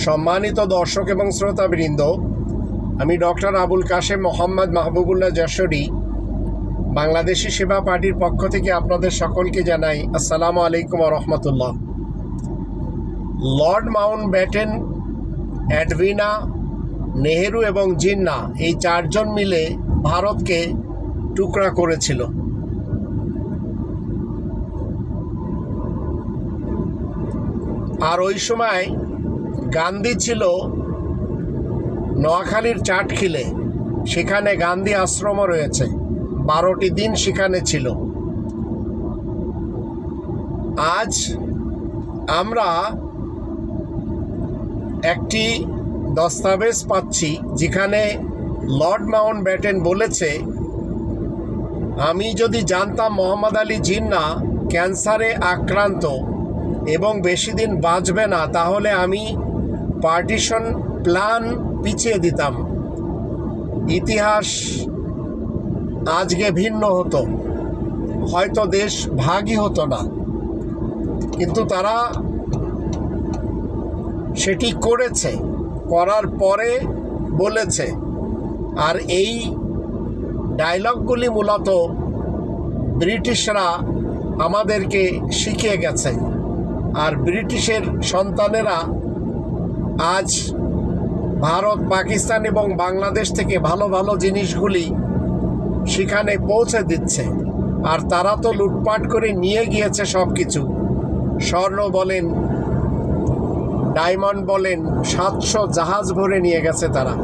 সম্মানিত দর্শক এবং শ্রোতাবৃন্দ, আমি ডক্টর আবুল কাশেম মোহাম্মদ মাহবুবুল্লাহ যশোরী বাংলাদেশি সেবা পার্টির পক্ষ থেকে আপনাদের সকলকে জানাই আসসালামু আলাইকুম ওয়া রাহমাতুল্লাহ। লর্ড মাউন্টব্যাটেন, এডভিনা, নেহেরু এবং জিন্নাহ এই চারজন মিলে ভারতকে টুকরা করেছিল। আর ওই সময় গান্ধী ছিল নোয়াখালীর চাটখিলে, সেখানে গান্ধী আশ্রমও রয়েছে, 12টি দিন সেখানে ছিল। আজ আমরা একটি দস্তাবেজ পাচ্ছি যেখানে লর্ড মাউন্টব্যাটেন বলেছে, আমি যদি জানতাম মোহাম্মদ আলী জিন্নাহ ক্যান্সারে আক্রান্ত এবং বেশি দিন বাঁচবে না, তাহলে আমি পার্টিশন প্ল্যান পিছিয়ে দিতাম, ইতিহাস আজকে ভিন্ন হতো, হয়তো দেশ ভাগই হতো না। কিন্তু তারা সেটি করেছে, করার পরে বলেছে। আর এই ডায়লগগুলি মূলত ব্রিটিশরা আমাদেরকে শিখিয়ে গেছে। আর ব্রিটিশের সন্তানেরা আজ ভারত, পাকিস্তান এবং বাংলাদেশ থেকে ভালো ভালো জিনিসগুলি সেখানে পৌঁছে দিচ্ছে। আর তারা তো লুটপাট করে নিয়ে গিয়েছে সব কিছু, স্বর্ণ বলেন, ডায়মন্ড বলেন, 700 জাহাজ ভরে নিয়ে গেছে তারা।